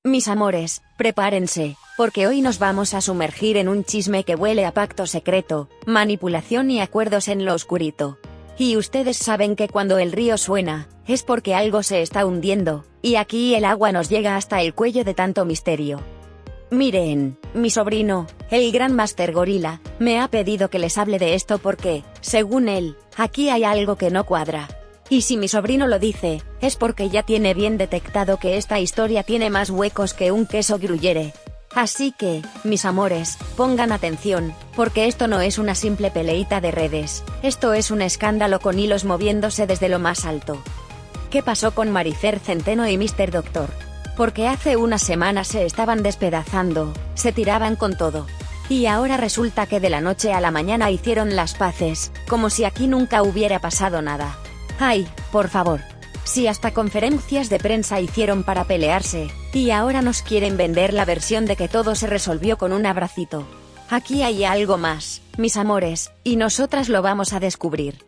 Mis amores, prepárense, porque hoy nos vamos a sumergir en un chisme que huele a pacto secreto, manipulación y acuerdos en lo oscurito. Y ustedes saben que cuando el río suena, es porque algo se está hundiendo, y aquí el agua nos llega hasta el cuello de tanto misterio. Miren, mi sobrino, el gran Master Gorila, me ha pedido que les hable de esto porque, según él, aquí hay algo que no cuadra. Y si mi sobrino lo dice, es porque ya tiene bien detectado que esta historia tiene más huecos que un queso gruyere. Así que, mis amores, pongan atención, porque esto no es una simple peleita de redes, esto es un escándalo con hilos moviéndose desde lo más alto. ¿Qué pasó con Marifer Centeno y Mr. Doctor? Porque hace unas semanas se estaban despedazando, se tiraban con todo. Y ahora resulta que de la noche a la mañana hicieron las paces, como si aquí nunca hubiera pasado nada. Ay, por favor. Si hasta conferencias de prensa hicieron para pelearse, y ahora nos quieren vender la versión de que todo se resolvió con un abracito. Aquí hay algo más, mis amores, y nosotras lo vamos a descubrir.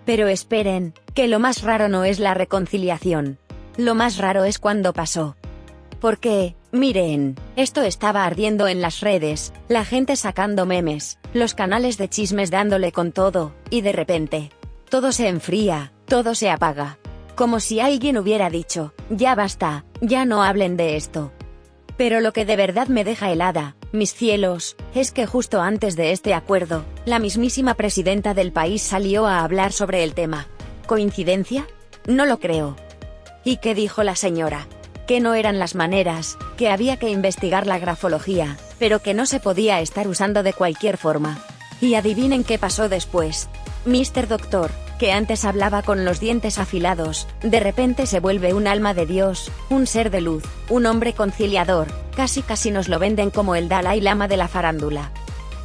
Pero esperen, que lo más raro no es la reconciliación. Lo más raro es cuando pasó. Porque, miren, esto estaba ardiendo en las redes, la gente sacando memes, los canales de chismes dándole con todo, y de repente, todo se enfría, todo se apaga. Como si alguien hubiera dicho, ya basta, ya no hablen de esto. Pero lo que de verdad me deja helada, mis cielos, es que justo antes de este acuerdo, la mismísima presidenta del país salió a hablar sobre el tema. ¿Coincidencia? No lo creo. ¿Y qué dijo la señora? Que no eran las maneras, que había que investigar la grafología, pero que no se podía estar usando de cualquier forma. Y adivinen qué pasó después. Mr. Doctor, que antes hablaba con los dientes afilados, de repente se vuelve un alma de Dios, un ser de luz, un hombre conciliador, casi nos lo venden como el Dalai Lama de la farándula.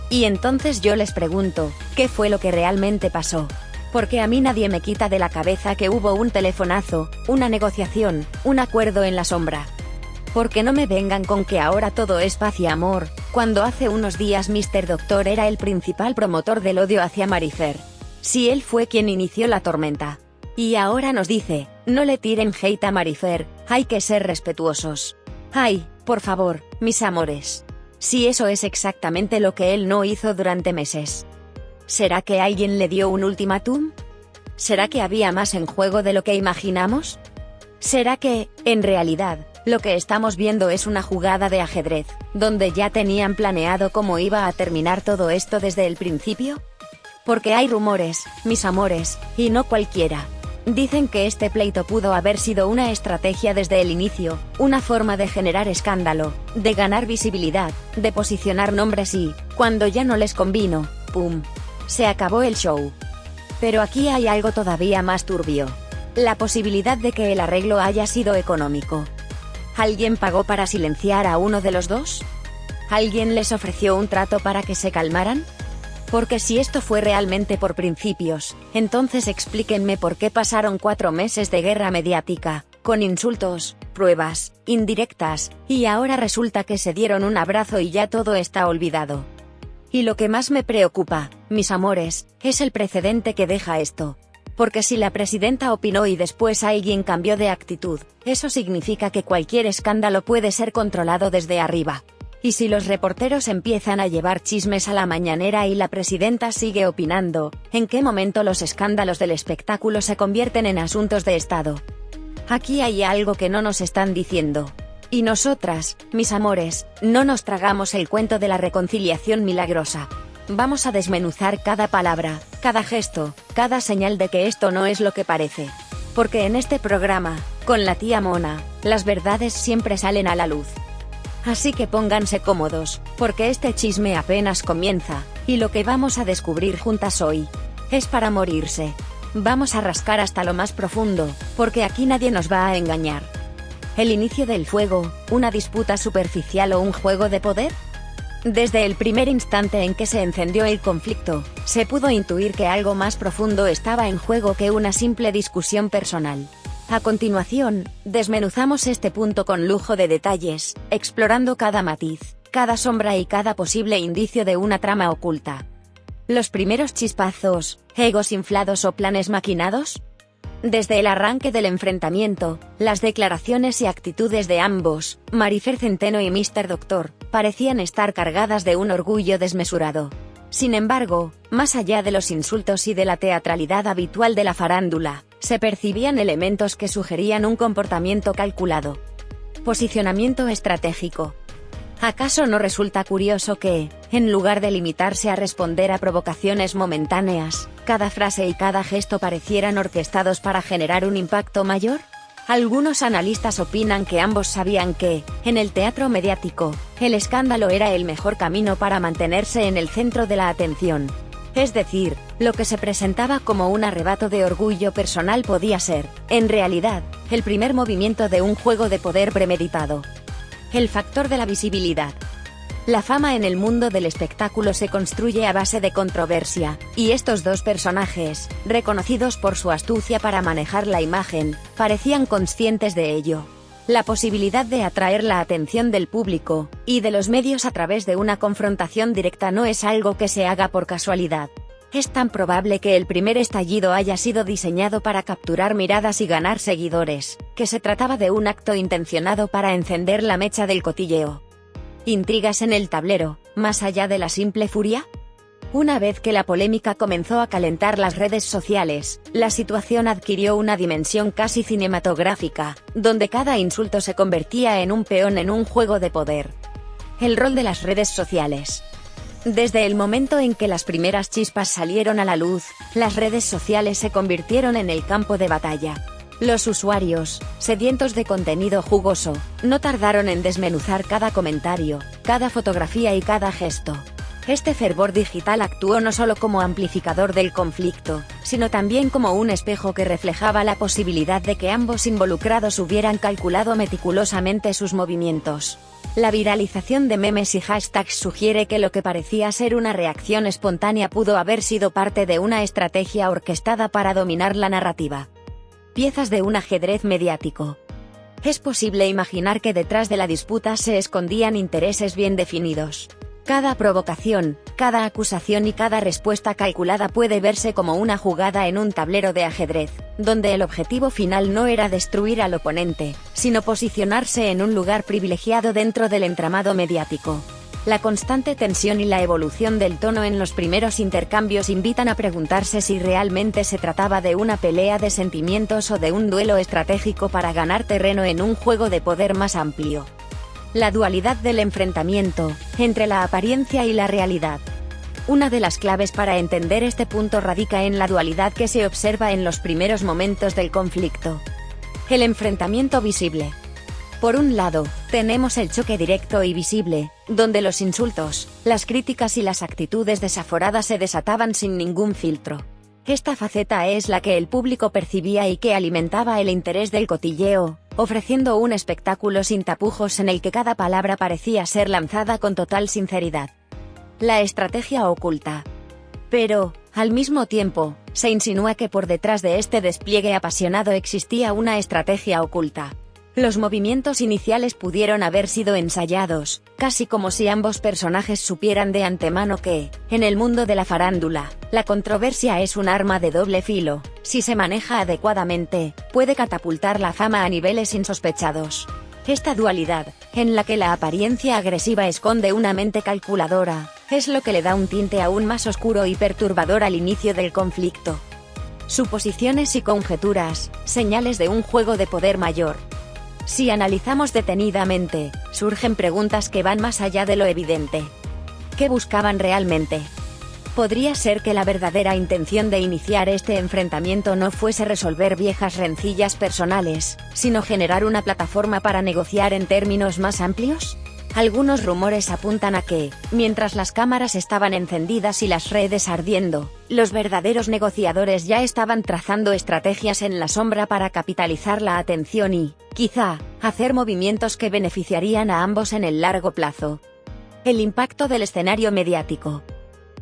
Y entonces yo les pregunto, ¿qué fue lo que realmente pasó? Porque a mí nadie me quita de la cabeza que hubo un telefonazo, una negociación, un acuerdo en la sombra. Porque no me vengan con que ahora todo es paz y amor, cuando hace unos días Mr. Doctor era el principal promotor del odio hacia Marifer. Si él fue quien inició la tormenta. Y ahora nos dice, no le tiren hate a Marifer, hay que ser respetuosos. Ay, por favor, mis amores. Si eso es exactamente lo que él no hizo durante meses. ¿Será que alguien le dio un ultimátum? ¿Será que había más en juego de lo que imaginamos? ¿Será que, en realidad, lo que estamos viendo es una jugada de ajedrez, donde ya tenían planeado cómo iba a terminar todo esto desde el principio? Porque hay rumores, mis amores, y no cualquiera. Dicen que este pleito pudo haber sido una estrategia desde el inicio, una forma de generar escándalo, de ganar visibilidad, de posicionar nombres y, cuando ya no les convino, ¡pum!, se acabó el show. Pero aquí hay algo todavía más turbio. La posibilidad de que el arreglo haya sido económico. ¿Alguien pagó para silenciar a uno de los dos? ¿Alguien les ofreció un trato para que se calmaran? Porque si esto fue realmente por principios, entonces explíquenme por qué pasaron 4 meses de guerra mediática, con insultos, pruebas, indirectas, y ahora resulta que se dieron un abrazo y ya todo está olvidado. Y lo que más me preocupa, mis amores, es el precedente que deja esto. Porque si la presidenta opinó y después alguien cambió de actitud, eso significa que cualquier escándalo puede ser controlado desde arriba. Y si los reporteros empiezan a llevar chismes a la mañanera y la presidenta sigue opinando, ¿en qué momento los escándalos del espectáculo se convierten en asuntos de Estado? Aquí hay algo que no nos están diciendo. Y nosotras, mis amores, no nos tragamos el cuento de la reconciliación milagrosa. Vamos a desmenuzar cada palabra, cada gesto, cada señal de que esto no es lo que parece. Porque en este programa, con la tía Mona, las verdades siempre salen a la luz. Así que pónganse cómodos, porque este chisme apenas comienza, y lo que vamos a descubrir juntas hoy, es para morirse. Vamos a rascar hasta lo más profundo, porque aquí nadie nos va a engañar. ¿El inicio del fuego, una disputa superficial o un juego de poder? Desde el primer instante en que se encendió el conflicto, se pudo intuir que algo más profundo estaba en juego que una simple discusión personal. A continuación, desmenuzamos este punto con lujo de detalles, explorando cada matiz, cada sombra y cada posible indicio de una trama oculta. ¿Los primeros chispazos, egos inflados o planes maquinados? Desde el arranque del enfrentamiento, las declaraciones y actitudes de ambos, Marifer Centeno y Mr. Doctor, parecían estar cargadas de un orgullo desmesurado. Sin embargo, más allá de los insultos y de la teatralidad habitual de la farándula, se percibían elementos que sugerían un comportamiento calculado. Posicionamiento estratégico. ¿Acaso no resulta curioso que, en lugar de limitarse a responder a provocaciones momentáneas, cada frase y cada gesto parecieran orquestados para generar un impacto mayor? Algunos analistas opinan que ambos sabían que, en el teatro mediático, el escándalo era el mejor camino para mantenerse en el centro de la atención. Es decir, lo que se presentaba como un arrebato de orgullo personal podía ser, en realidad, el primer movimiento de un juego de poder premeditado. El factor de la visibilidad. La fama en el mundo del espectáculo se construye a base de controversia, y estos dos personajes, reconocidos por su astucia para manejar la imagen, parecían conscientes de ello. La posibilidad de atraer la atención del público, y de los medios a través de una confrontación directa no es algo que se haga por casualidad. Es tan probable que el primer estallido haya sido diseñado para capturar miradas y ganar seguidores, que se trataba de un acto intencionado para encender la mecha del cotilleo. ¿Intrigas en el tablero, más allá de la simple furia? Una vez que la polémica comenzó a calentar las redes sociales, la situación adquirió una dimensión casi cinematográfica, donde cada insulto se convertía en un peón en un juego de poder. El rol de las redes sociales. Desde el momento en que las primeras chispas salieron a la luz, las redes sociales se convirtieron en el campo de batalla. Los usuarios, sedientos de contenido jugoso, no tardaron en desmenuzar cada comentario, cada fotografía y cada gesto. Este fervor digital actuó no solo como amplificador del conflicto, sino también como un espejo que reflejaba la posibilidad de que ambos involucrados hubieran calculado meticulosamente sus movimientos. La viralización de memes y hashtags sugiere que lo que parecía ser una reacción espontánea pudo haber sido parte de una estrategia orquestada para dominar la narrativa. Piezas de un ajedrez mediático. Es posible imaginar que detrás de la disputa se escondían intereses bien definidos. Cada provocación, cada acusación y cada respuesta calculada puede verse como una jugada en un tablero de ajedrez, donde el objetivo final no era destruir al oponente, sino posicionarse en un lugar privilegiado dentro del entramado mediático. La constante tensión y la evolución del tono en los primeros intercambios invitan a preguntarse si realmente se trataba de una pelea de sentimientos o de un duelo estratégico para ganar terreno en un juego de poder más amplio. La dualidad del enfrentamiento, entre la apariencia y la realidad. Una de las claves para entender este punto radica en la dualidad que se observa en los primeros momentos del conflicto. El enfrentamiento visible. Por un lado, tenemos el choque directo y visible, donde los insultos, las críticas y las actitudes desaforadas se desataban sin ningún filtro. Esta faceta es la que el público percibía y que alimentaba el interés del cotilleo, ofreciendo un espectáculo sin tapujos en el que cada palabra parecía ser lanzada con total sinceridad. La estrategia oculta. Pero, al mismo tiempo, se insinúa que por detrás de este despliegue apasionado existía una estrategia oculta. Los movimientos iniciales pudieron haber sido ensayados, casi como si ambos personajes supieran de antemano que, en el mundo de la farándula, la controversia es un arma de doble filo. Si se maneja adecuadamente, puede catapultar la fama a niveles insospechados. Esta dualidad, en la que la apariencia agresiva esconde una mente calculadora, es lo que le da un tinte aún más oscuro y perturbador al inicio del conflicto. Suposiciones y conjeturas, señales de un juego de poder mayor. Si analizamos detenidamente, surgen preguntas que van más allá de lo evidente. ¿Qué buscaban realmente? Podría ser que la verdadera intención de iniciar este enfrentamiento no fuese resolver viejas rencillas personales, sino generar una plataforma para negociar en términos más amplios. Algunos rumores apuntan a que, mientras las cámaras estaban encendidas y las redes ardiendo, los verdaderos negociadores ya estaban trazando estrategias en la sombra para capitalizar la atención y, quizá, hacer movimientos que beneficiarían a ambos en el largo plazo. El impacto del escenario mediático.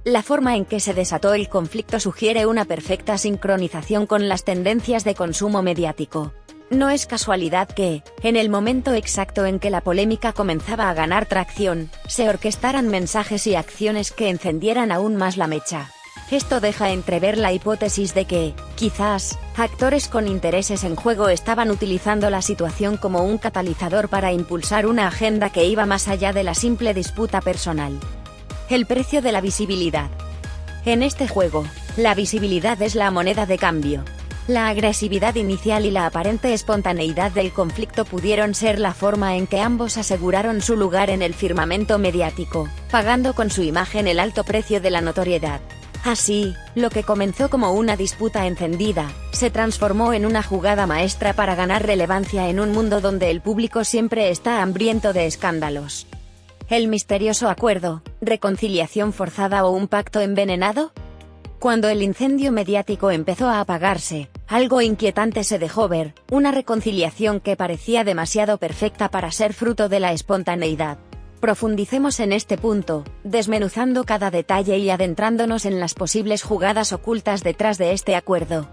La forma en que se desató el conflicto sugiere una perfecta sincronización con las tendencias de consumo mediático. No es casualidad que, en el momento exacto en que la polémica comenzaba a ganar tracción, se orquestaran mensajes y acciones que encendieran aún más la mecha. Esto deja entrever la hipótesis de que, quizás, actores con intereses en juego estaban utilizando la situación como un catalizador para impulsar una agenda que iba más allá de la simple disputa personal. El precio de la visibilidad. En este juego, la visibilidad es la moneda de cambio. La agresividad inicial y la aparente espontaneidad del conflicto pudieron ser la forma en que ambos aseguraron su lugar en el firmamento mediático, pagando con su imagen el alto precio de la notoriedad. Así, lo que comenzó como una disputa encendida, se transformó en una jugada maestra para ganar relevancia en un mundo donde el público siempre está hambriento de escándalos. ¿El misterioso acuerdo, reconciliación forzada o un pacto envenenado? Cuando el incendio mediático empezó a apagarse, algo inquietante se dejó ver, una reconciliación que parecía demasiado perfecta para ser fruto de la espontaneidad. Profundicemos en este punto, desmenuzando cada detalle y adentrándonos en las posibles jugadas ocultas detrás de este acuerdo.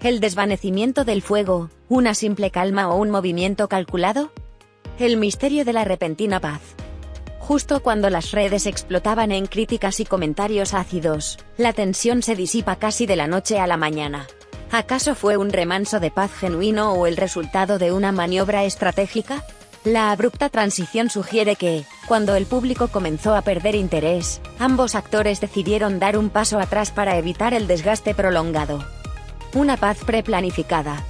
¿El desvanecimiento del fuego, una simple calma o un movimiento calculado? El misterio de la repentina paz. Justo cuando las redes explotaban en críticas y comentarios ácidos, la tensión se disipa casi de la noche a la mañana. ¿Acaso fue un remanso de paz genuino o el resultado de una maniobra estratégica? La abrupta transición sugiere que, cuando el público comenzó a perder interés, ambos actores decidieron dar un paso atrás para evitar el desgaste prolongado. Una paz preplanificada.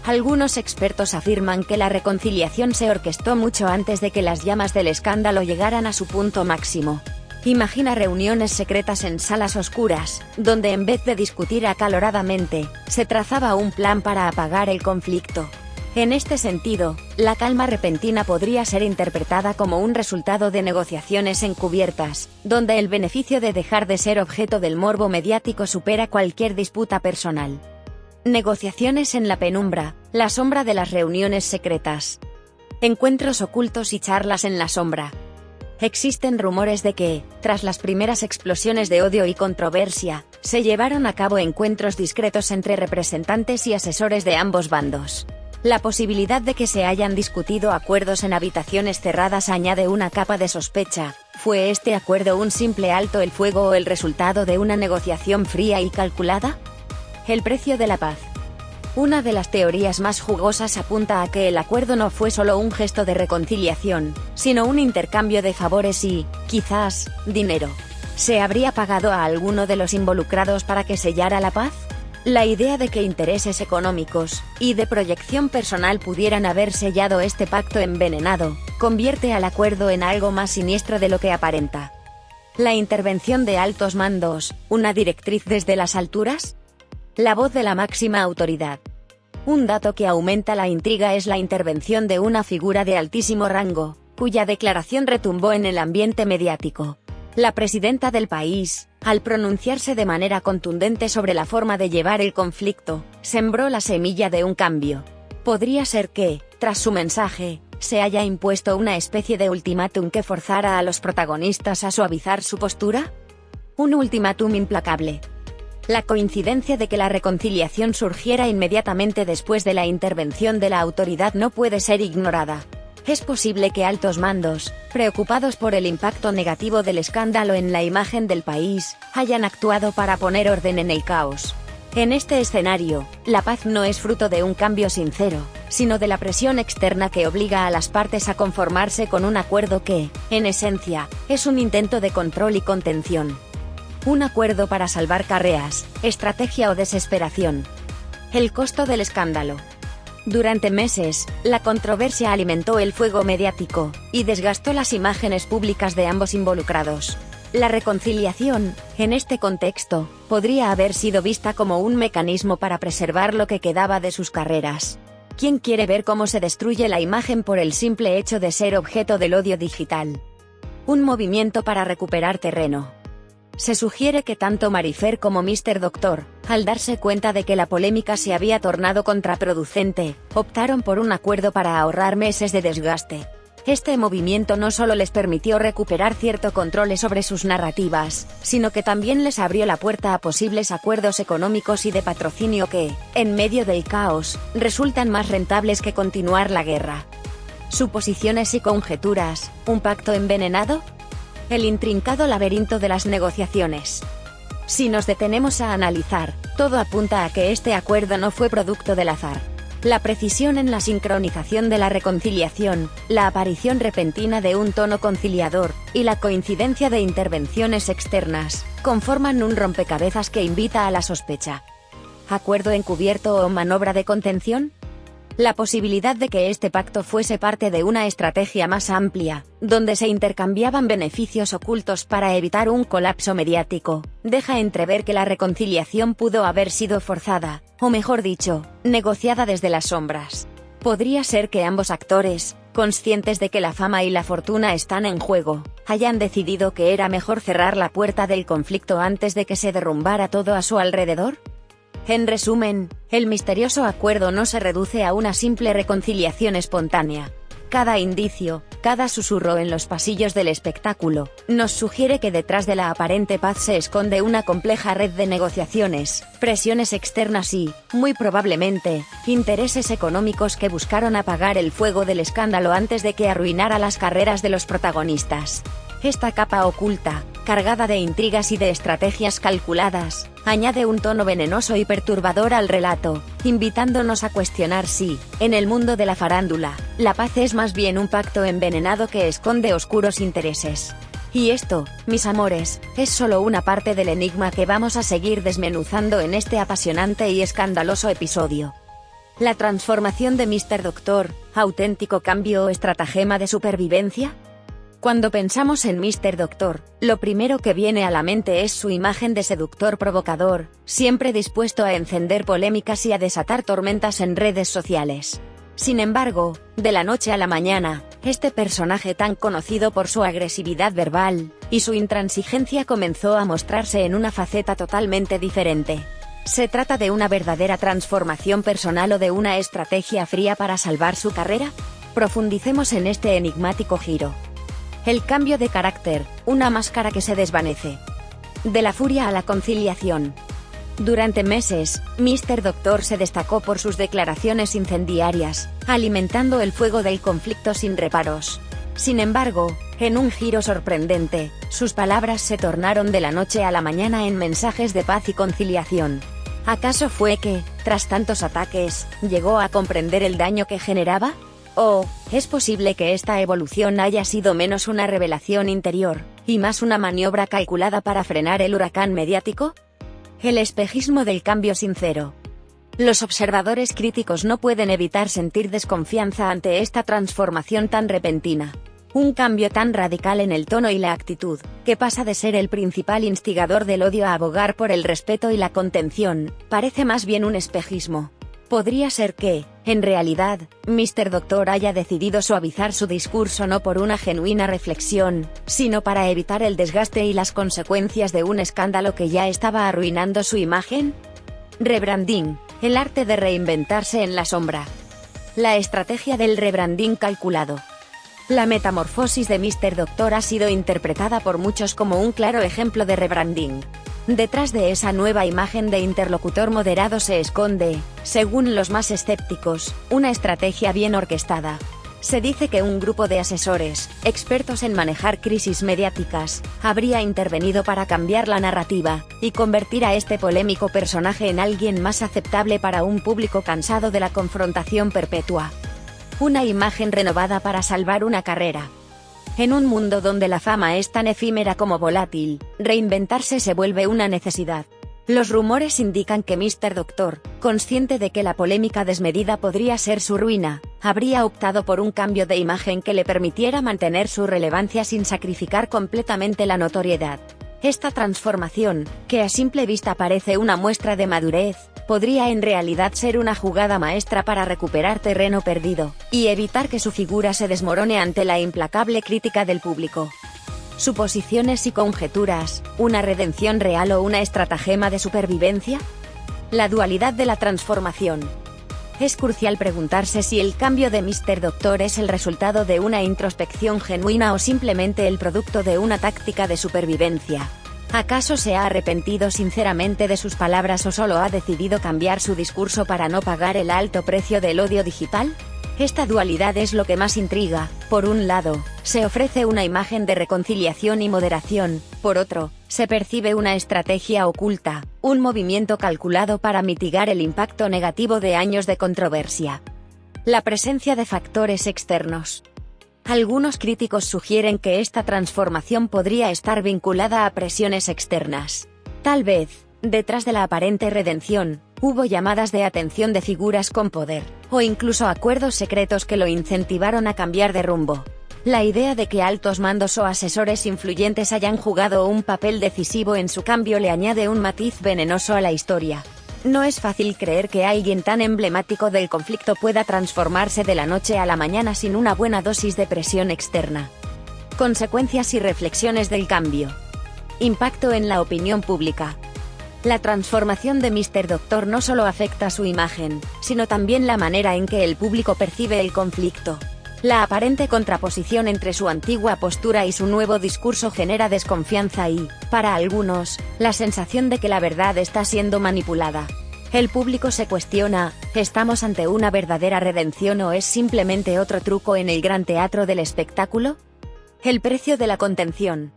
Algunos expertos afirman que la reconciliación se orquestó mucho antes de que las llamas del escándalo llegaran a su punto máximo. Imagina reuniones secretas en salas oscuras, donde en vez de discutir acaloradamente, se trazaba un plan para apagar el conflicto. En este sentido, la calma repentina podría ser interpretada como un resultado de negociaciones encubiertas, donde el beneficio de dejar de ser objeto del morbo mediático supera cualquier disputa personal. Negociaciones en la penumbra, la sombra de las reuniones secretas. Encuentros ocultos y charlas en la sombra. Existen rumores de que, tras las primeras explosiones de odio y controversia, se llevaron a cabo encuentros discretos entre representantes y asesores de ambos bandos. La posibilidad de que se hayan discutido acuerdos en habitaciones cerradas añade una capa de sospecha. ¿Fue este acuerdo un simple alto el fuego o el resultado de una negociación fría y calculada? El precio de la paz. Una de las teorías más jugosas apunta a que el acuerdo no fue solo un gesto de reconciliación, sino un intercambio de favores y, quizás, dinero. ¿Se habría pagado a alguno de los involucrados para que sellara la paz? La idea de que intereses económicos y de proyección personal pudieran haber sellado este pacto envenenado, convierte al acuerdo en algo más siniestro de lo que aparenta. La intervención de altos mandos, ¿una directriz desde las alturas? La voz de la máxima autoridad. Un dato que aumenta la intriga es la intervención de una figura de altísimo rango, cuya declaración retumbó en el ambiente mediático. La presidenta del país, al pronunciarse de manera contundente sobre la forma de llevar el conflicto, sembró la semilla de un cambio. Podría ser que, tras su mensaje, se haya impuesto una especie de ultimátum que forzara a los protagonistas a suavizar su postura. Un ultimátum implacable. La coincidencia de que la reconciliación surgiera inmediatamente después de la intervención de la autoridad no puede ser ignorada. Es posible que altos mandos, preocupados por el impacto negativo del escándalo en la imagen del país, hayan actuado para poner orden en el caos. En este escenario, la paz no es fruto de un cambio sincero, sino de la presión externa que obliga a las partes a conformarse con un acuerdo que, en esencia, es un intento de control y contención. Un acuerdo para salvar carreras, estrategia o desesperación. El costo del escándalo. Durante meses, la controversia alimentó el fuego mediático, y desgastó las imágenes públicas de ambos involucrados. La reconciliación, en este contexto, podría haber sido vista como un mecanismo para preservar lo que quedaba de sus carreras. ¿Quién quiere ver cómo se destruye la imagen por el simple hecho de ser objeto del odio digital? Un movimiento para recuperar terreno. Se sugiere que tanto Marifer como Mr. Doctor, al darse cuenta de que la polémica se había tornado contraproducente, optaron por un acuerdo para ahorrar meses de desgaste. Este movimiento no solo les permitió recuperar cierto control sobre sus narrativas, sino que también les abrió la puerta a posibles acuerdos económicos y de patrocinio que, en medio del caos, resultan más rentables que continuar la guerra. Suposiciones y conjeturas, ¿un pacto envenenado? El intrincado laberinto de las negociaciones. Si nos detenemos a analizar, todo apunta a que este acuerdo no fue producto del azar. La precisión en la sincronización de la reconciliación, la aparición repentina de un tono conciliador, y la coincidencia de intervenciones externas, conforman un rompecabezas que invita a la sospecha. ¿Acuerdo encubierto o maniobra de contención? La posibilidad de que este pacto fuese parte de una estrategia más amplia, donde se intercambiaban beneficios ocultos para evitar un colapso mediático, deja entrever que la reconciliación pudo haber sido forzada, o mejor dicho, negociada desde las sombras. Podría ser que ambos actores, conscientes de que la fama y la fortuna están en juego, hayan decidido que era mejor cerrar la puerta del conflicto antes de que se derrumbara todo a su alrededor. En resumen, el misterioso acuerdo no se reduce a una simple reconciliación espontánea. Cada indicio, cada susurro en los pasillos del espectáculo, nos sugiere que detrás de la aparente paz se esconde una compleja red de negociaciones, presiones externas y, muy probablemente, intereses económicos que buscaron apagar el fuego del escándalo antes de que arruinara las carreras de los protagonistas. Esta capa oculta, cargada de intrigas y de estrategias calculadas, añade un tono venenoso y perturbador al relato, invitándonos a cuestionar si, en el mundo de la farándula, la paz es más bien un pacto envenenado que esconde oscuros intereses. Y esto, mis amores, es solo una parte del enigma que vamos a seguir desmenuzando en este apasionante y escandaloso episodio. ¿La transformación de Mr. Doctor, auténtico cambio o estratagema de supervivencia? Cuando pensamos en Mr. Doctor, lo primero que viene a la mente es su imagen de seductor provocador, siempre dispuesto a encender polémicas y a desatar tormentas en redes sociales. Sin embargo, de la noche a la mañana, este personaje tan conocido por su agresividad verbal y su intransigencia comenzó a mostrarse en una faceta totalmente diferente. ¿Se trata de una verdadera transformación personal o de una estrategia fría para salvar su carrera? Profundicemos en este enigmático giro. El cambio de carácter, una máscara que se desvanece. De la furia a la conciliación. Durante meses, Mr. Doctor se destacó por sus declaraciones incendiarias, alimentando el fuego del conflicto sin reparos. Sin embargo, en un giro sorprendente, sus palabras se tornaron de la noche a la mañana en mensajes de paz y conciliación. ¿Acaso fue que, tras tantos ataques, llegó a comprender el daño que generaba? ¿O es posible que esta evolución haya sido menos una revelación interior, y más una maniobra calculada para frenar el huracán mediático? El espejismo del cambio sincero. Los observadores críticos no pueden evitar sentir desconfianza ante esta transformación tan repentina. Un cambio tan radical en el tono y la actitud, que pasa de ser el principal instigador del odio a abogar por el respeto y la contención, parece más bien un espejismo. Podría ser que, en realidad, Mr. Doctor haya decidido suavizar su discurso no por una genuina reflexión, sino para evitar el desgaste y las consecuencias de un escándalo que ya estaba arruinando su imagen. Rebranding, el arte de reinventarse en la sombra. La estrategia del rebranding calculado. La metamorfosis de Mr. Doctor ha sido interpretada por muchos como un claro ejemplo de rebranding. Detrás de esa nueva imagen de interlocutor moderado se esconde, según los más escépticos, una estrategia bien orquestada. Se dice que un grupo de asesores, expertos en manejar crisis mediáticas, habría intervenido para cambiar la narrativa, y convertir a este polémico personaje en alguien más aceptable para un público cansado de la confrontación perpetua. Una imagen renovada para salvar una carrera. En un mundo donde la fama es tan efímera como volátil, reinventarse se vuelve una necesidad. Los rumores indican que Mr. Doctor, consciente de que la polémica desmedida podría ser su ruina, habría optado por un cambio de imagen que le permitiera mantener su relevancia sin sacrificar completamente la notoriedad. Esta transformación, que a simple vista parece una muestra de madurez, podría en realidad ser una jugada maestra para recuperar terreno perdido, y evitar que su figura se desmorone ante la implacable crítica del público. Suposiciones y conjeturas, ¿una redención real o una estratagema de supervivencia? La dualidad de la transformación. Es crucial preguntarse si el cambio de Mr. Doctor es el resultado de una introspección genuina o simplemente el producto de una táctica de supervivencia. ¿Acaso se ha arrepentido sinceramente de sus palabras o solo ha decidido cambiar su discurso para no pagar el alto precio del odio digital? Esta dualidad es lo que más intriga. Por un lado, se ofrece una imagen de reconciliación y moderación, por otro, se percibe una estrategia oculta, un movimiento calculado para mitigar el impacto negativo de años de controversia. La presencia de factores externos. Algunos críticos sugieren que esta transformación podría estar vinculada a presiones externas. Tal vez, detrás de la aparente redención, hubo llamadas de atención de figuras con poder, o incluso acuerdos secretos que lo incentivaron a cambiar de rumbo. La idea de que altos mandos o asesores influyentes hayan jugado un papel decisivo en su cambio le añade un matiz venenoso a la historia. No es fácil creer que alguien tan emblemático del conflicto pueda transformarse de la noche a la mañana sin una buena dosis de presión externa. Consecuencias y reflexiones del cambio. Impacto en la opinión pública. La transformación de Mr. Doctor no solo afecta su imagen, sino también la manera en que el público percibe el conflicto. La aparente contraposición entre su antigua postura y su nuevo discurso genera desconfianza y, para algunos, la sensación de que la verdad está siendo manipulada. El público se cuestiona, ¿estamos ante una verdadera redención o es simplemente otro truco en el gran teatro del espectáculo? El precio de la contención.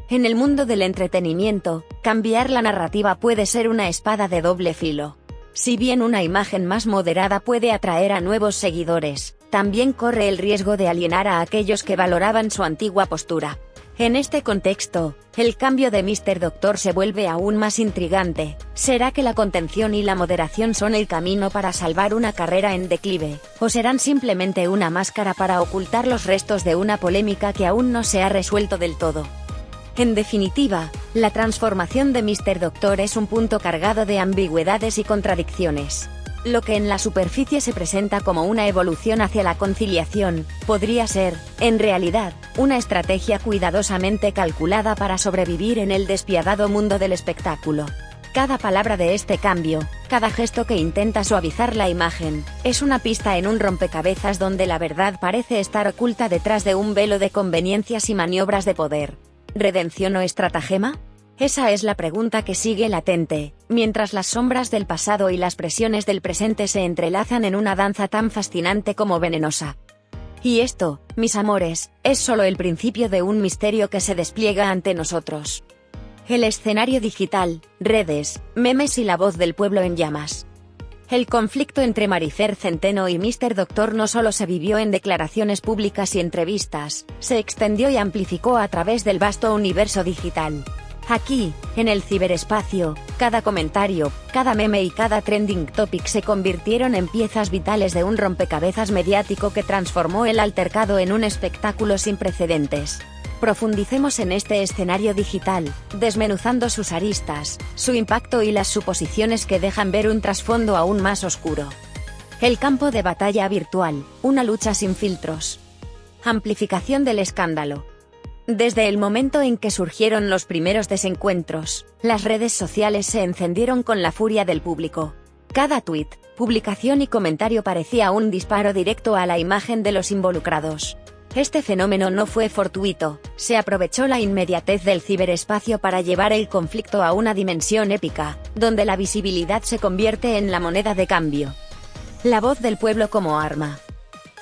En el mundo del entretenimiento, cambiar la narrativa puede ser una espada de doble filo. Si bien una imagen más moderada puede atraer a nuevos seguidores, también corre el riesgo de alienar a aquellos que valoraban su antigua postura. En este contexto, el cambio de Mr. Doctor se vuelve aún más intrigante. ¿Será que la contención y la moderación son el camino para salvar una carrera en declive, o serán simplemente una máscara para ocultar los restos de una polémica que aún no se ha resuelto del todo? En definitiva, la transformación de Mr. Doctor es un punto cargado de ambigüedades y contradicciones. Lo que en la superficie se presenta como una evolución hacia la conciliación, podría ser, en realidad, una estrategia cuidadosamente calculada para sobrevivir en el despiadado mundo del espectáculo. Cada palabra de este cambio, cada gesto que intenta suavizar la imagen, es una pista en un rompecabezas donde la verdad parece estar oculta detrás de un velo de conveniencias y maniobras de poder. ¿Redención o estratagema? Esa es la pregunta que sigue latente, mientras las sombras del pasado y las presiones del presente se entrelazan en una danza tan fascinante como venenosa. Y esto, mis amores, es solo el principio de un misterio que se despliega ante nosotros. El escenario digital, redes, memes y la voz del pueblo en llamas. El conflicto entre Marifer Centeno y Mr. Doctor no solo se vivió en declaraciones públicas y entrevistas, se extendió y amplificó a través del vasto universo digital. Aquí, en el ciberespacio, cada comentario, cada meme y cada trending topic se convirtieron en piezas vitales de un rompecabezas mediático que transformó el altercado en un espectáculo sin precedentes. Profundicemos en este escenario digital, desmenuzando sus aristas, su impacto y las suposiciones que dejan ver un trasfondo aún más oscuro. El campo de batalla virtual, una lucha sin filtros. Amplificación del escándalo. Desde el momento en que surgieron los primeros desencuentros, las redes sociales se encendieron con la furia del público. Cada tuit, publicación y comentario parecía un disparo directo a la imagen de los involucrados. Este fenómeno no fue fortuito, se aprovechó la inmediatez del ciberespacio para llevar el conflicto a una dimensión épica, donde la visibilidad se convierte en la moneda de cambio. La voz del pueblo como arma.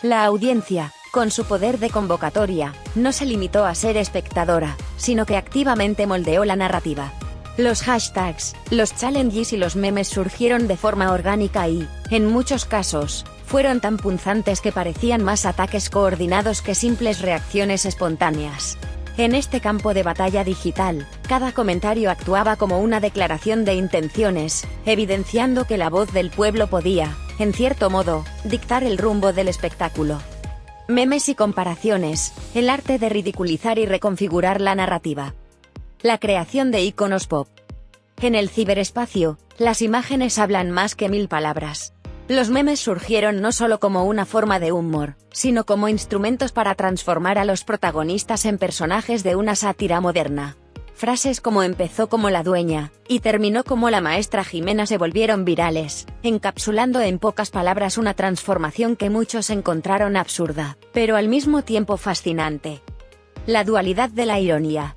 La audiencia, con su poder de convocatoria, no se limitó a ser espectadora, sino que activamente moldeó la narrativa. Los hashtags, los challenges y los memes surgieron de forma orgánica y, en muchos casos, fueron tan punzantes que parecían más ataques coordinados que simples reacciones espontáneas. En este campo de batalla digital, cada comentario actuaba como una declaración de intenciones, evidenciando que la voz del pueblo podía, en cierto modo, dictar el rumbo del espectáculo. Memes y comparaciones, el arte de ridiculizar y reconfigurar la narrativa. La creación de iconos pop. En el ciberespacio, las imágenes hablan más que 1000 palabras. Los memes surgieron no solo como una forma de humor, sino como instrumentos para transformar a los protagonistas en personajes de una sátira moderna. Frases como "empezó como la dueña" y "terminó como la maestra Jimena" se volvieron virales, encapsulando en pocas palabras una transformación que muchos encontraron absurda, pero al mismo tiempo fascinante. La dualidad de la ironía.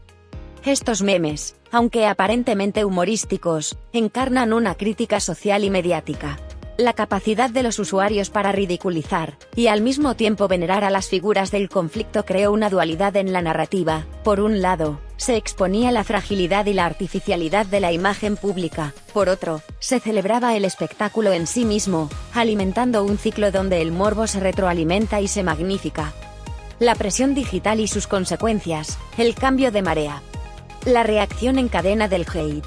Estos memes, aunque aparentemente humorísticos, encarnan una crítica social y mediática. La capacidad de los usuarios para ridiculizar, y al mismo tiempo venerar a las figuras del conflicto creó una dualidad en la narrativa. Por un lado, se exponía la fragilidad y la artificialidad de la imagen pública, por otro, se celebraba el espectáculo en sí mismo, alimentando un ciclo donde el morbo se retroalimenta y se magnifica. La presión digital y sus consecuencias, el cambio de marea. La reacción en cadena del hate.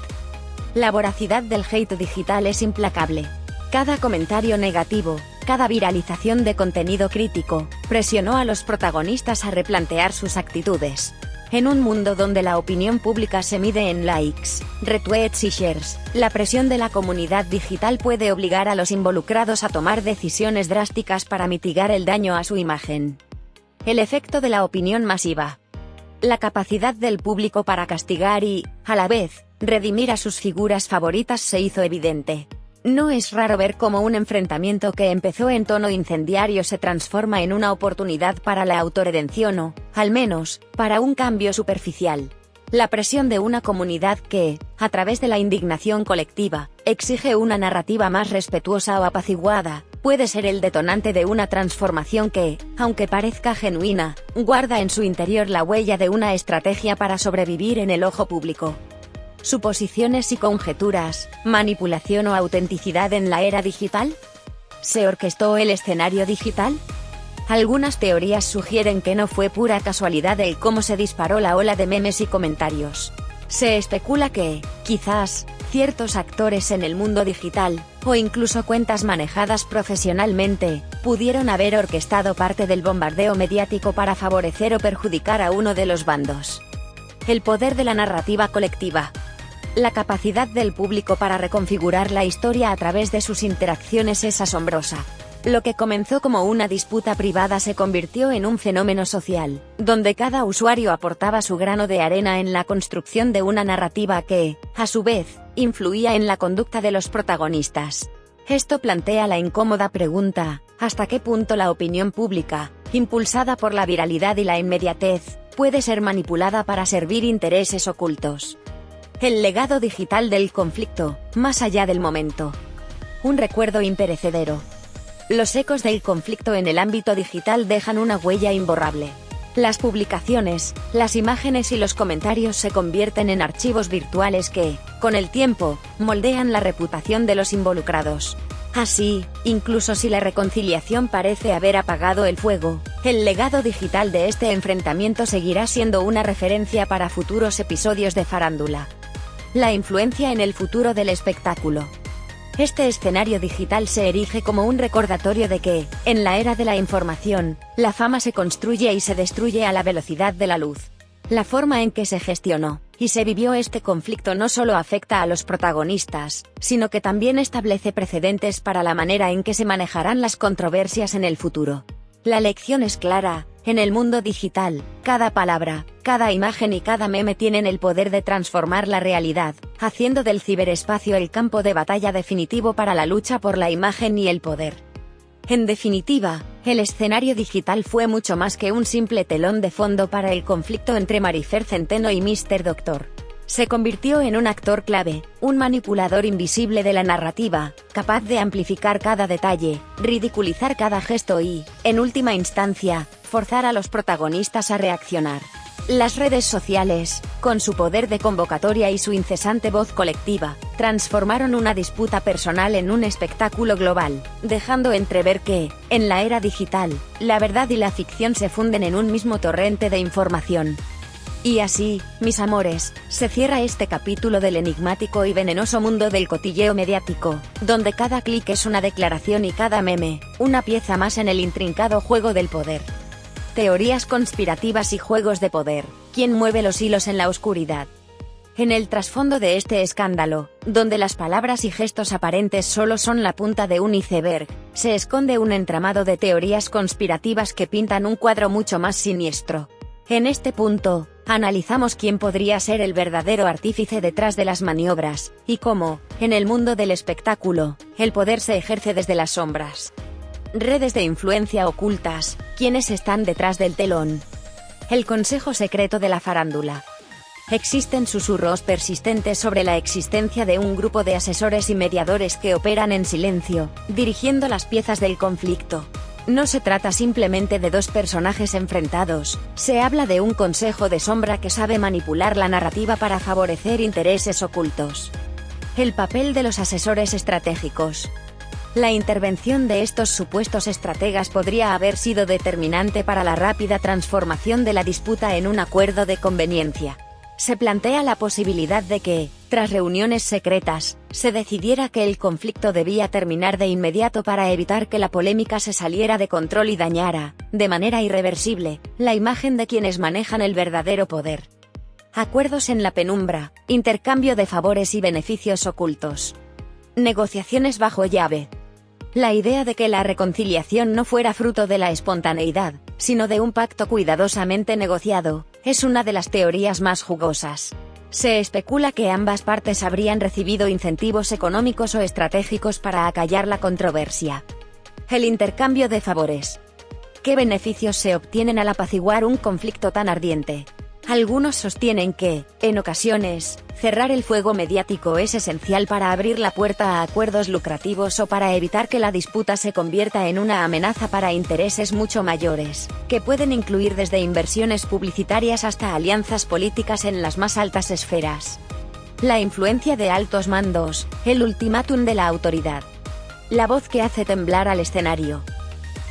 La voracidad del hate digital es implacable. Cada comentario negativo, cada viralización de contenido crítico, presionó a los protagonistas a replantear sus actitudes. En un mundo donde la opinión pública se mide en likes, retweets y shares, la presión de la comunidad digital puede obligar a los involucrados a tomar decisiones drásticas para mitigar el daño a su imagen. El efecto de la opinión masiva. La capacidad del público para castigar y, a la vez, redimir a sus figuras favoritas se hizo evidente. No es raro ver cómo un enfrentamiento que empezó en tono incendiario se transforma en una oportunidad para la autorredención o, al menos, para un cambio superficial. La presión de una comunidad que, a través de la indignación colectiva, exige una narrativa más respetuosa o apaciguada, puede ser el detonante de una transformación que, aunque parezca genuina, guarda en su interior la huella de una estrategia para sobrevivir en el ojo público. Suposiciones y conjeturas, manipulación o autenticidad en la era digital. ¿Se orquestó el escenario digital? Algunas teorías sugieren que no fue pura casualidad el cómo se disparó la ola de memes y comentarios. Se especula que, quizás, ciertos actores en el mundo digital, o incluso cuentas manejadas profesionalmente, pudieron haber orquestado parte del bombardeo mediático para favorecer o perjudicar a uno de los bandos. El poder de la narrativa colectiva. La capacidad del público para reconfigurar la historia a través de sus interacciones es asombrosa. Lo que comenzó como una disputa privada se convirtió en un fenómeno social, donde cada usuario aportaba su grano de arena en la construcción de una narrativa que, a su vez, influía en la conducta de los protagonistas. Esto plantea la incómoda pregunta: ¿hasta qué punto la opinión pública, impulsada por la viralidad y la inmediatez, puede ser manipulada para servir intereses ocultos? El legado digital del conflicto, más allá del momento. Un recuerdo imperecedero. Los ecos del conflicto en el ámbito digital dejan una huella imborrable. Las publicaciones, las imágenes y los comentarios se convierten en archivos virtuales que, con el tiempo, moldean la reputación de los involucrados. Así, incluso si la reconciliación parece haber apagado el fuego, el legado digital de este enfrentamiento seguirá siendo una referencia para futuros episodios de farándula. La influencia en el futuro del espectáculo. Este escenario digital se erige como un recordatorio de que, en la era de la información, la fama se construye y se destruye a la velocidad de la luz. La forma en que se gestionó y se vivió este conflicto no solo afecta a los protagonistas, sino que también establece precedentes para la manera en que se manejarán las controversias en el futuro. La lección es clara: en el mundo digital, cada palabra, cada imagen y cada meme tienen el poder de transformar la realidad, haciendo del ciberespacio el campo de batalla definitivo para la lucha por la imagen y el poder. En definitiva, el escenario digital fue mucho más que un simple telón de fondo para el conflicto entre Marifer Centeno y Mr. Doctor. Se convirtió en un actor clave, un manipulador invisible de la narrativa, capaz de amplificar cada detalle, ridiculizar cada gesto y, en última instancia, forzar a los protagonistas a reaccionar. Las redes sociales, con su poder de convocatoria y su incesante voz colectiva, transformaron una disputa personal en un espectáculo global, dejando entrever que, en la era digital, la verdad y la ficción se funden en un mismo torrente de información. Y así, mis amores, se cierra este capítulo del enigmático y venenoso mundo del cotilleo mediático, donde cada clic es una declaración y cada meme, una pieza más en el intrincado juego del poder. Teorías conspirativas y juegos de poder. ¿Quién mueve los hilos en la oscuridad? En el trasfondo de este escándalo, donde las palabras y gestos aparentes solo son la punta de un iceberg, se esconde un entramado de teorías conspirativas que pintan un cuadro mucho más siniestro. En este punto, analizamos quién podría ser el verdadero artífice detrás de las maniobras, y cómo, en el mundo del espectáculo, el poder se ejerce desde las sombras. Redes de influencia ocultas, ¿quiénes están detrás del telón? El consejo secreto de la farándula. Existen susurros persistentes sobre la existencia de un grupo de asesores y mediadores que operan en silencio, dirigiendo las piezas del conflicto. No se trata simplemente de dos personajes enfrentados, se habla de un consejo de sombra que sabe manipular la narrativa para favorecer intereses ocultos. El papel de los asesores estratégicos. La intervención de estos supuestos estrategas podría haber sido determinante para la rápida transformación de la disputa en un acuerdo de conveniencia. Se plantea la posibilidad de que, tras reuniones secretas, se decidiera que el conflicto debía terminar de inmediato para evitar que la polémica se saliera de control y dañara, de manera irreversible, la imagen de quienes manejan el verdadero poder. Acuerdos en la penumbra, intercambio de favores y beneficios ocultos. Negociaciones bajo llave. La idea de que la reconciliación no fuera fruto de la espontaneidad, sino de un pacto cuidadosamente negociado, es una de las teorías más jugosas. Se especula que ambas partes habrían recibido incentivos económicos o estratégicos para acallar la controversia. El intercambio de favores. ¿Qué beneficios se obtienen al apaciguar un conflicto tan ardiente? Algunos sostienen que, en ocasiones, cerrar el fuego mediático es esencial para abrir la puerta a acuerdos lucrativos o para evitar que la disputa se convierta en una amenaza para intereses mucho mayores, que pueden incluir desde inversiones publicitarias hasta alianzas políticas en las más altas esferas. La influencia de altos mandos, el ultimátum de la autoridad. La voz que hace temblar al escenario.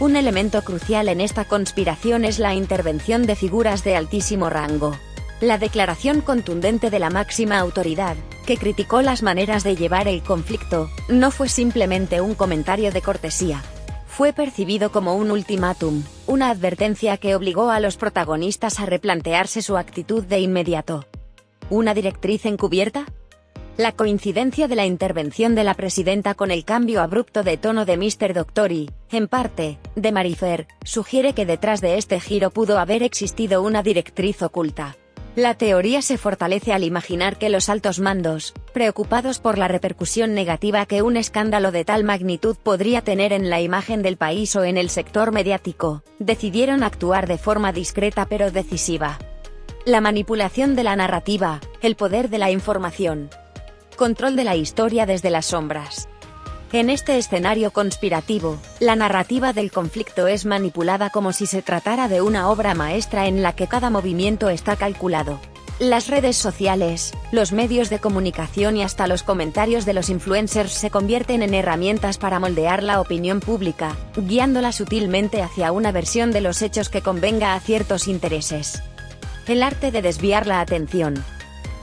Un elemento crucial en esta conspiración es la intervención de figuras de altísimo rango. La declaración contundente de la máxima autoridad, que criticó las maneras de llevar el conflicto, no fue simplemente un comentario de cortesía. Fue percibido como un ultimátum, una advertencia que obligó a los protagonistas a replantearse su actitud de inmediato. ¿Una directriz encubierta? La coincidencia de la intervención de la presidenta con el cambio abrupto de tono de Mr. Doctor y, en parte, de Marifer, sugiere que detrás de este giro pudo haber existido una directriz oculta. La teoría se fortalece al imaginar que los altos mandos, preocupados por la repercusión negativa que un escándalo de tal magnitud podría tener en la imagen del país o en el sector mediático, decidieron actuar de forma discreta pero decisiva. La manipulación de la narrativa, el poder de la información. Control de la historia desde las sombras. En este escenario conspirativo, la narrativa del conflicto es manipulada como si se tratara de una obra maestra en la que cada movimiento está calculado. Las redes sociales, los medios de comunicación y hasta los comentarios de los influencers se convierten en herramientas para moldear la opinión pública, guiándola sutilmente hacia una versión de los hechos que convenga a ciertos intereses. El arte de desviar la atención.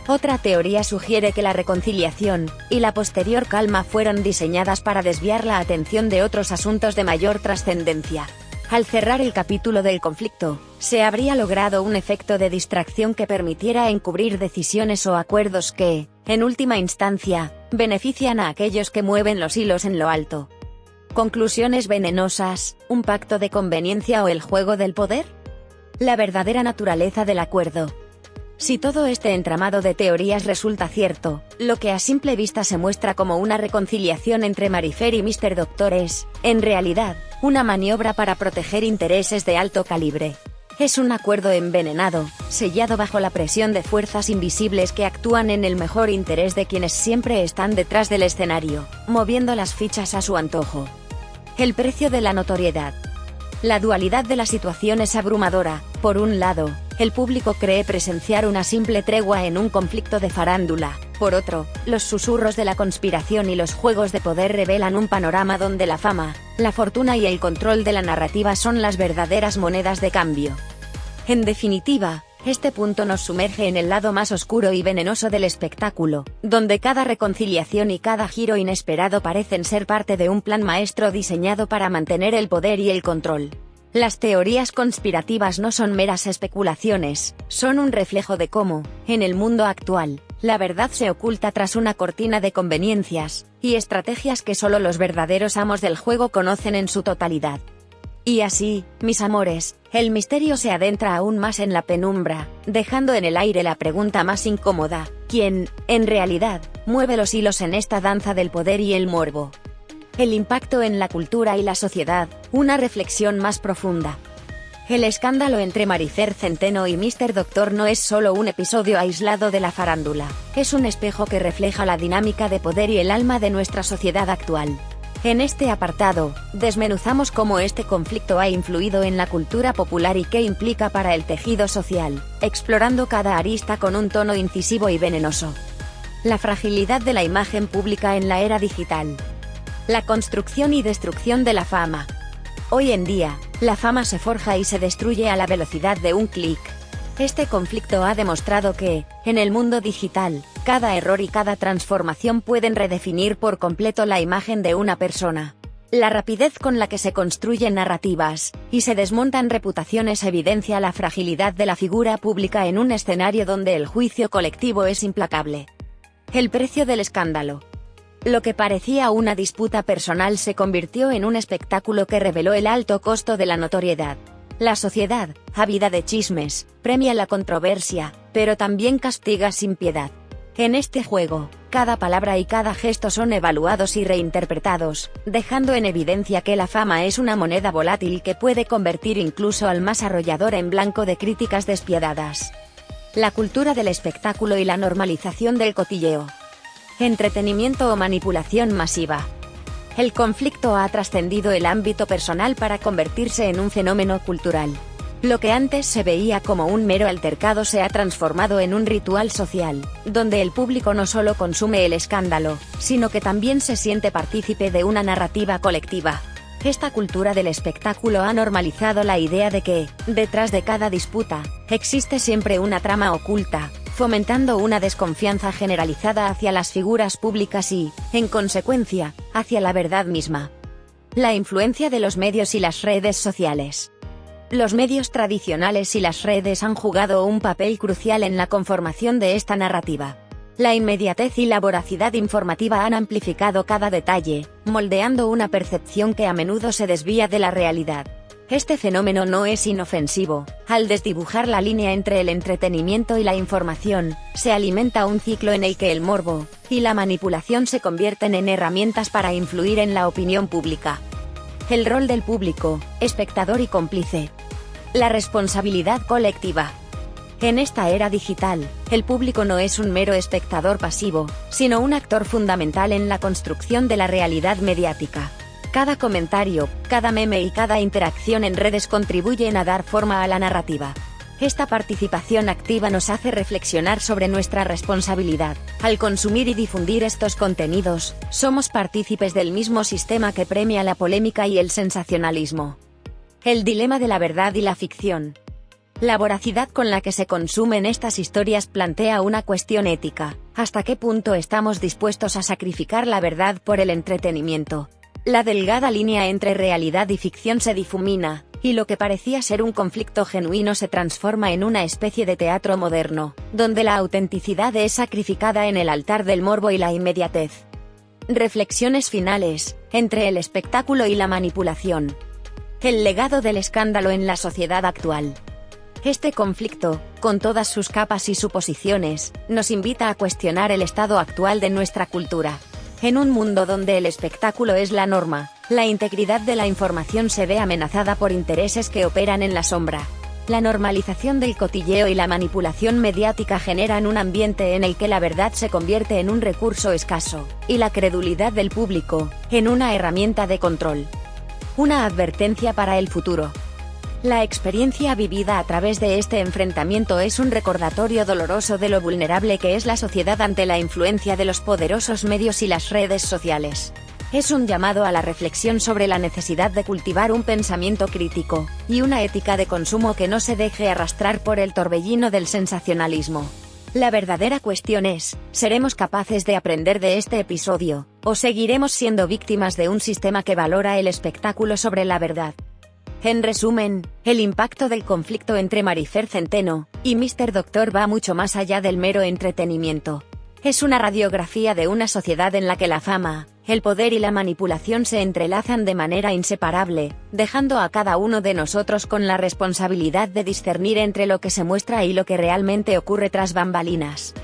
Otra teoría sugiere que la reconciliación, y la posterior calma fueron diseñadas para desviar la atención de otros asuntos de mayor trascendencia. Al cerrar el capítulo del conflicto, se habría logrado un efecto de distracción que permitiera encubrir decisiones o acuerdos que, en última instancia, benefician a aquellos que mueven los hilos en lo alto. ¿Conclusiones venenosas, un pacto de conveniencia o el juego del poder? La verdadera naturaleza del acuerdo. Si todo este entramado de teorías resulta cierto, lo que a simple vista se muestra como una reconciliación entre Marifer y Mr. Doctor es, en realidad, una maniobra para proteger intereses de alto calibre. Es un acuerdo envenenado, sellado bajo la presión de fuerzas invisibles que actúan en el mejor interés de quienes siempre están detrás del escenario, moviendo las fichas a su antojo. El precio de la notoriedad. La dualidad de la situación es abrumadora. Por un lado, el público cree presenciar una simple tregua en un conflicto de farándula. Por otro, los susurros de la conspiración y los juegos de poder revelan un panorama donde la fama, la fortuna y el control de la narrativa son las verdaderas monedas de cambio. En definitiva, este punto nos sumerge en el lado más oscuro y venenoso del espectáculo, donde cada reconciliación y cada giro inesperado parecen ser parte de un plan maestro diseñado para mantener el poder y el control. Las teorías conspirativas no son meras especulaciones, son un reflejo de cómo, en el mundo actual, la verdad se oculta tras una cortina de conveniencias y estrategias que solo los verdaderos amos del juego conocen en su totalidad. Y así, mis amores, el misterio se adentra aún más en la penumbra, dejando en el aire la pregunta más incómoda: ¿quién, en realidad, mueve los hilos en esta danza del poder y el morbo? El impacto en la cultura y la sociedad, una reflexión más profunda. El escándalo entre Marifer Centeno y Mr. Doctor no es solo un episodio aislado de la farándula, es un espejo que refleja la dinámica de poder y el alma de nuestra sociedad actual. En este apartado, desmenuzamos cómo este conflicto ha influido en la cultura popular y qué implica para el tejido social, explorando cada arista con un tono incisivo y venenoso. La fragilidad de la imagen pública en la era digital. La construcción y destrucción de la fama. Hoy en día, la fama se forja y se destruye a la velocidad de un clic. Este conflicto ha demostrado que, en el mundo digital, cada error y cada transformación pueden redefinir por completo la imagen de una persona. La rapidez con la que se construyen narrativas, y se desmontan reputaciones evidencia la fragilidad de la figura pública en un escenario donde el juicio colectivo es implacable. El precio del escándalo. Lo que parecía una disputa personal se convirtió en un espectáculo que reveló el alto costo de la notoriedad. La sociedad, ávida de chismes, premia la controversia, pero también castiga sin piedad. En este juego, cada palabra y cada gesto son evaluados y reinterpretados, dejando en evidencia que la fama es una moneda volátil que puede convertir incluso al más arrollador en blanco de críticas despiadadas. La cultura del espectáculo y la normalización del cotilleo. Entretenimiento o manipulación masiva. El conflicto ha trascendido el ámbito personal para convertirse en un fenómeno cultural. Lo que antes se veía como un mero altercado se ha transformado en un ritual social, donde el público no solo consume el escándalo, sino que también se siente partícipe de una narrativa colectiva. Esta cultura del espectáculo ha normalizado la idea de que, detrás de cada disputa, existe siempre una trama oculta, fomentando una desconfianza generalizada hacia las figuras públicas y, en consecuencia, hacia la verdad misma. La influencia de los medios y las redes sociales. Los medios tradicionales y las redes han jugado un papel crucial en la conformación de esta narrativa. La inmediatez y la voracidad informativa han amplificado cada detalle, moldeando una percepción que a menudo se desvía de la realidad. Este fenómeno no es inofensivo. Al desdibujar la línea entre el entretenimiento y la información, se alimenta un ciclo en el que el morbo y la manipulación se convierten en herramientas para influir en la opinión pública. El rol del público, espectador y cómplice. La responsabilidad colectiva. En esta era digital, el público no es un mero espectador pasivo, sino un actor fundamental en la construcción de la realidad mediática. Cada comentario, cada meme y cada interacción en redes contribuyen a dar forma a la narrativa. Esta participación activa nos hace reflexionar sobre nuestra responsabilidad. Al consumir y difundir estos contenidos, somos partícipes del mismo sistema que premia la polémica y el sensacionalismo. El dilema de la verdad y la ficción. La voracidad con la que se consumen estas historias plantea una cuestión ética. ¿Hasta qué punto estamos dispuestos a sacrificar la verdad por el entretenimiento? La delgada línea entre realidad y ficción se difumina, y lo que parecía ser un conflicto genuino se transforma en una especie de teatro moderno, donde la autenticidad es sacrificada en el altar del morbo y la inmediatez. Reflexiones finales, entre el espectáculo y la manipulación. El legado del escándalo en la sociedad actual. Este conflicto, con todas sus capas y suposiciones, nos invita a cuestionar el estado actual de nuestra cultura. En un mundo donde el espectáculo es la norma, la integridad de la información se ve amenazada por intereses que operan en la sombra. La normalización del cotilleo y la manipulación mediática generan un ambiente en el que la verdad se convierte en un recurso escaso, y la credulidad del público, en una herramienta de control. Una advertencia para el futuro. La experiencia vivida a través de este enfrentamiento es un recordatorio doloroso de lo vulnerable que es la sociedad ante la influencia de los poderosos medios y las redes sociales. Es un llamado a la reflexión sobre la necesidad de cultivar un pensamiento crítico, y una ética de consumo que no se deje arrastrar por el torbellino del sensacionalismo. La verdadera cuestión es, ¿seremos capaces de aprender de este episodio, o seguiremos siendo víctimas de un sistema que valora el espectáculo sobre la verdad? En resumen, el impacto del conflicto entre Marifer Centeno y Mr. Doctor va mucho más allá del mero entretenimiento. Es una radiografía de una sociedad en la que la fama, el poder y la manipulación se entrelazan de manera inseparable, dejando a cada uno de nosotros con la responsabilidad de discernir entre lo que se muestra y lo que realmente ocurre tras bambalinas.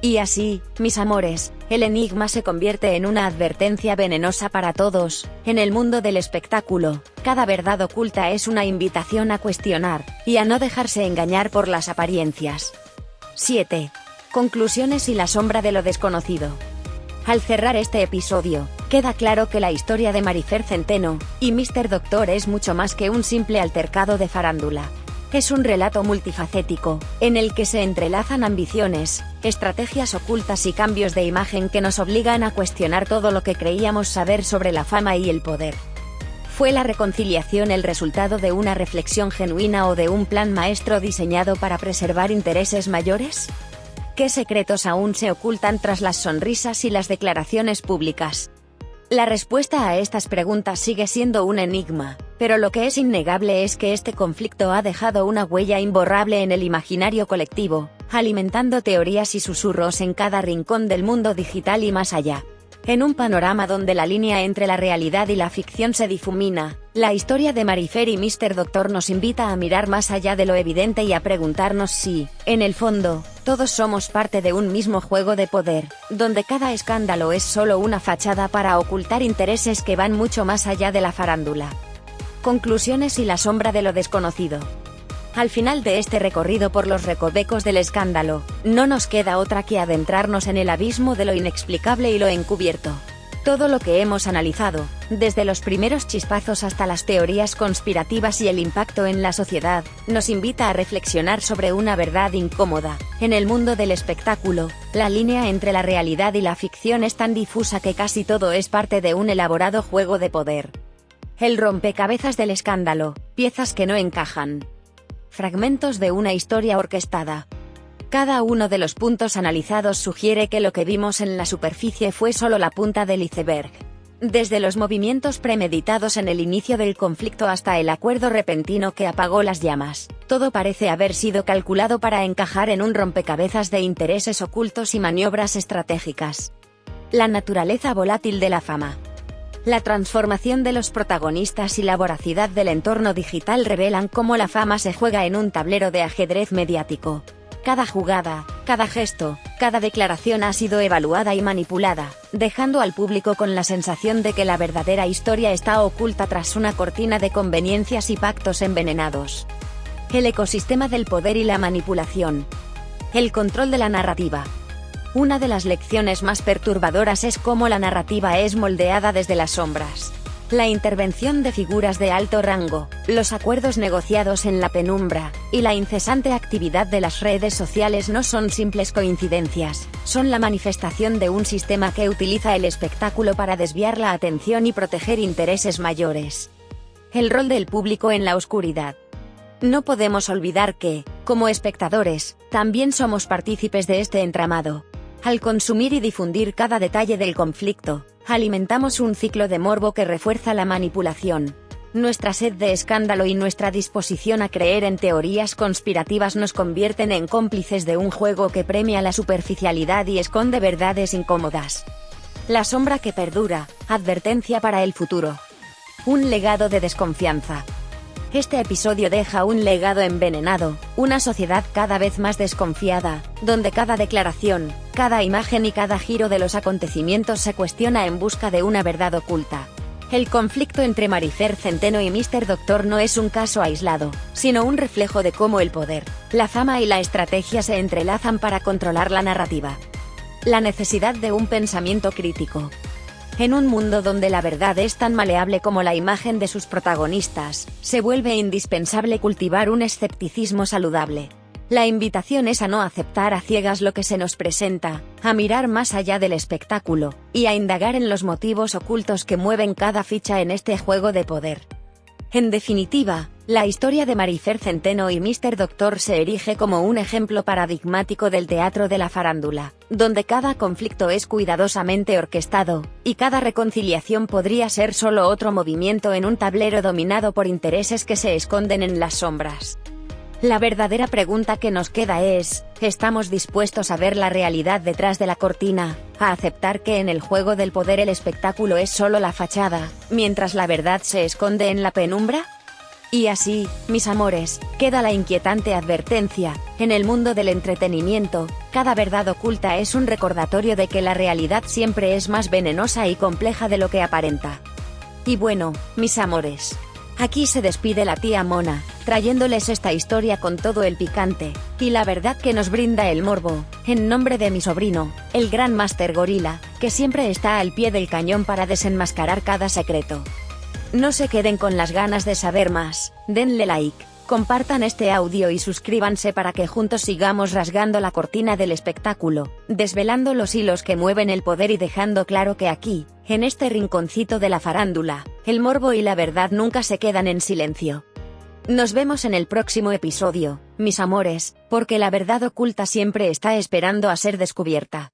Y así, mis amores, el enigma se convierte en una advertencia venenosa para todos. En el mundo del espectáculo, cada verdad oculta es una invitación a cuestionar, y a no dejarse engañar por las apariencias. 7. Conclusiones y la sombra de lo desconocido. Al cerrar este episodio, queda claro que la historia de Marifer Centeno y Mr. Doctor es mucho más que un simple altercado de farándula. Es un relato multifacético, en el que se entrelazan ambiciones, estrategias ocultas y cambios de imagen que nos obligan a cuestionar todo lo que creíamos saber sobre la fama y el poder. ¿Fue la reconciliación el resultado de una reflexión genuina o de un plan maestro diseñado para preservar intereses mayores? ¿Qué secretos aún se ocultan tras las sonrisas y las declaraciones públicas? La respuesta a estas preguntas sigue siendo un enigma, pero lo que es innegable es que este conflicto ha dejado una huella imborrable en el imaginario colectivo, alimentando teorías y susurros en cada rincón del mundo digital y más allá. En un panorama donde la línea entre la realidad y la ficción se difumina, la historia de Marifer y Mr. Doctor nos invita a mirar más allá de lo evidente y a preguntarnos si, en el fondo, todos somos parte de un mismo juego de poder, donde cada escándalo es solo una fachada para ocultar intereses que van mucho más allá de la farándula. Conclusiones y la sombra de lo desconocido. Al final de este recorrido por los recovecos del escándalo, no nos queda otra que adentrarnos en el abismo de lo inexplicable y lo encubierto. Todo lo que hemos analizado, desde los primeros chispazos hasta las teorías conspirativas y el impacto en la sociedad, nos invita a reflexionar sobre una verdad incómoda. En el mundo del espectáculo, la línea entre la realidad y la ficción es tan difusa que casi todo es parte de un elaborado juego de poder. El rompecabezas del escándalo, piezas que no encajan. Fragmentos de una historia orquestada. Cada uno de los puntos analizados sugiere que lo que vimos en la superficie fue solo la punta del iceberg. Desde los movimientos premeditados en el inicio del conflicto hasta el acuerdo repentino que apagó las llamas, todo parece haber sido calculado para encajar en un rompecabezas de intereses ocultos y maniobras estratégicas. La naturaleza volátil de la fama. La transformación de los protagonistas y la voracidad del entorno digital revelan cómo la fama se juega en un tablero de ajedrez mediático. Cada jugada, cada gesto, cada declaración ha sido evaluada y manipulada, dejando al público con la sensación de que la verdadera historia está oculta tras una cortina de conveniencias y pactos envenenados. El ecosistema del poder y la manipulación. El control de la narrativa. Una de las lecciones más perturbadoras es cómo la narrativa es moldeada desde las sombras. La intervención de figuras de alto rango, los acuerdos negociados en la penumbra, y la incesante actividad de las redes sociales no son simples coincidencias, son la manifestación de un sistema que utiliza el espectáculo para desviar la atención y proteger intereses mayores. El rol del público en la oscuridad. No podemos olvidar que, como espectadores, también somos partícipes de este entramado. Al consumir y difundir cada detalle del conflicto, alimentamos un ciclo de morbo que refuerza la manipulación. Nuestra sed de escándalo y nuestra disposición a creer en teorías conspirativas nos convierten en cómplices de un juego que premia la superficialidad y esconde verdades incómodas. La sombra que perdura, advertencia para el futuro. Un legado de desconfianza. Este episodio deja un legado envenenado, una sociedad cada vez más desconfiada, donde cada declaración, cada imagen y cada giro de los acontecimientos se cuestiona en busca de una verdad oculta. El conflicto entre Marifer Centeno y Mr. Doctor no es un caso aislado, sino un reflejo de cómo el poder, la fama y la estrategia se entrelazan para controlar la narrativa. La necesidad de un pensamiento crítico. En un mundo donde la verdad es tan maleable como la imagen de sus protagonistas, se vuelve indispensable cultivar un escepticismo saludable. La invitación es a no aceptar a ciegas lo que se nos presenta, a mirar más allá del espectáculo, y a indagar en los motivos ocultos que mueven cada ficha en este juego de poder. En definitiva, la historia de Marifer Centeno y Mr. Doctor se erige como un ejemplo paradigmático del teatro de la farándula, donde cada conflicto es cuidadosamente orquestado, y cada reconciliación podría ser solo otro movimiento en un tablero dominado por intereses que se esconden en las sombras. La verdadera pregunta que nos queda es, ¿estamos dispuestos a ver la realidad detrás de la cortina, a aceptar que en el juego del poder el espectáculo es solo la fachada, mientras la verdad se esconde en la penumbra? Y así, mis amores, queda la inquietante advertencia: en el mundo del entretenimiento, cada verdad oculta es un recordatorio de que la realidad siempre es más venenosa y compleja de lo que aparenta. Y bueno, mis amores, Aquí se despide la tía Mona, trayéndoles esta historia con todo el picante, y la verdad que nos brinda el morbo, en nombre de mi sobrino, el gran Master Gorila, que siempre está al pie del cañón para desenmascarar cada secreto. No se queden con las ganas de saber más, denle like, compartan este audio y suscríbanse para que juntos sigamos rasgando la cortina del espectáculo, desvelando los hilos que mueven el poder y dejando claro que aquí, en este rinconcito de la farándula, el morbo y la verdad nunca se quedan en silencio. Nos vemos en el próximo episodio, mis amores, porque la verdad oculta siempre está esperando a ser descubierta.